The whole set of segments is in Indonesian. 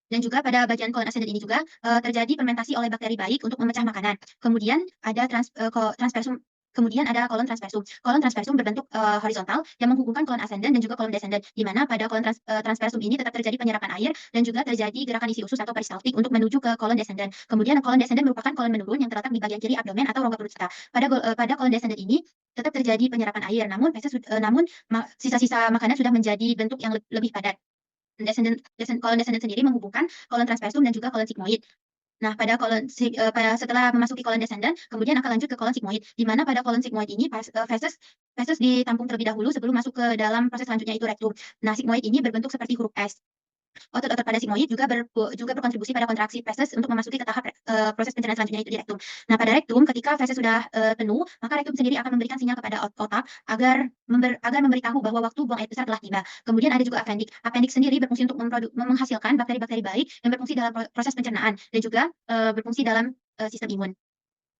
Dan juga pada bagian kolon ascendant ini juga, terjadi fermentasi oleh bakteri baik untuk memecah makanan. Kemudian ada transpersum, kemudian ada kolon transpersum. Kolon transpersum berbentuk, horizontal yang menghubungkan kolon ascendant dan juga kolon descendant, di mana pada kolon transpersum ini tetap terjadi penyerapan air dan juga terjadi gerakan isi usus atau peristaltik untuk menuju ke kolon descendant. Kemudian kolon descendant merupakan kolon menurun yang terletak di bagian kiri abdomen atau rongga perut kita. Pada kolon descendant ini tetap terjadi penyerapan air, namun sisa-sisa makanan sudah menjadi bentuk yang lebih padat. Kolon descendant sendiri menghubungkan kolon transpersum dan juga kolon sigmoid. Nah, setelah memasuki kolon descendant, kemudian akan lanjut ke kolon sigmoid, di mana pada kolon sigmoid ini feses ditampung terlebih dahulu sebelum masuk ke dalam proses selanjutnya, yaitu rektum. Nah, sigmoid ini berbentuk seperti huruf S. Otot-otot pada sigmoid juga berkontribusi pada kontraksi feses untuk memasuki ke tahap proses pencernaan selanjutnya, yaitu di rektum. Nah, pada rektum ketika feses sudah penuh, maka rektum sendiri akan memberikan sinyal kepada otak agar memberitahu bahwa waktu buang air besar telah tiba. Kemudian ada juga appendix. Appendix sendiri berfungsi untuk menghasilkan bakteri-bakteri baik yang berfungsi dalam proses pencernaan dan juga berfungsi dalam sistem imun.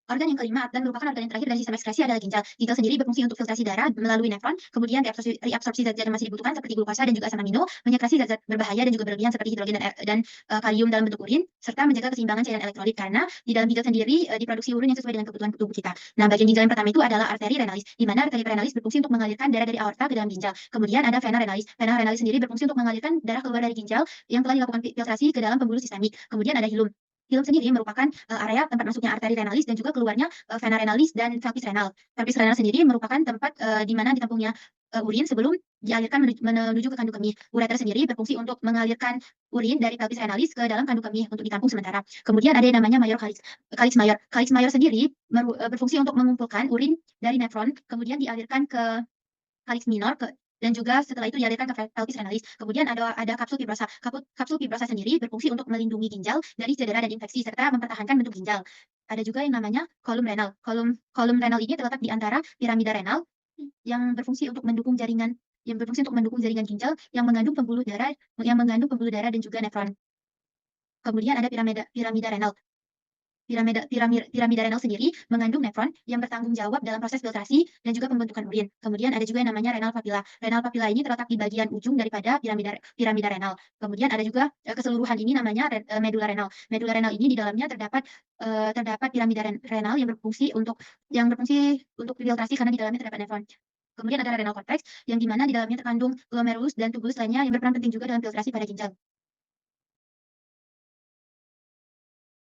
Organ yang kelima dan merupakan organ yang terakhir dari sistem ekskresi adalah ginjal. Ginjal sendiri berfungsi untuk filtrasi darah melalui nefron, kemudian reabsorpsi zat-zat yang masih dibutuhkan seperti glukosa dan juga asam amino, menyekresi zat-zat berbahaya dan juga berlebihan seperti hidrogen dan kalium dalam bentuk urin, serta menjaga keseimbangan cairan elektrolit karena di dalam ginjal sendiri diproduksi urin yang sesuai dengan kebutuhan tubuh kita. Nah, bagian ginjal yang pertama itu adalah arteri renalis, di mana arteri renalis berfungsi untuk mengalirkan darah dari aorta ke dalam ginjal. Kemudian ada vena renalis. Vena renalis sendiri berfungsi untuk mengalirkan darah keluar dari ginjal yang telah dilakukan filtrasi ke dalam pembuluh sistemik. Kemudian ada hilum. Hilum sendiri merupakan area tempat masuknya arteri renalis dan juga keluarnya vena renalis dan pelvis renal. Pelvis renal sendiri merupakan tempat di mana ditampungnya urin sebelum dialirkan menuju ke kandung kemih. Ureter sendiri berfungsi untuk mengalirkan urin dari pelvis renalis ke dalam kandung kemih untuk ditampung sementara. Kemudian ada yang namanya mayor calyx mayor. Calyx mayor sendiri berfungsi untuk mengumpulkan urin dari nefron, kemudian dialirkan ke calyx minor dan juga setelah itu dialirkan ke pelvis renalis. Kemudian ada kapsul fibrosa. Kapsul fibrosa sendiri berfungsi untuk melindungi ginjal dari cedera dan infeksi serta mempertahankan bentuk ginjal. Ada juga yang namanya kolum renal. Kolum renal ini terletak di antara piramida renal yang berfungsi untuk mendukung jaringan ginjal yang mengandung pembuluh darah dan juga nefron. Kemudian ada piramida renal. Piramida renal sendiri mengandung nefron yang bertanggung jawab dalam proses filtrasi dan juga pembentukan urin. Kemudian ada juga yang namanya renal papilla. Renal papilla ini terletak di bagian ujung daripada piramida renal. Kemudian ada juga keseluruhan ini namanya medula renal. Medula renal ini di dalamnya terdapat piramida renal yang berfungsi untuk filtrasi karena di dalamnya terdapat nefron. Kemudian ada renal cortex yang di mana di dalamnya terkandung glomerulus dan tubulus lainnya yang berperan penting juga dalam filtrasi pada ginjal.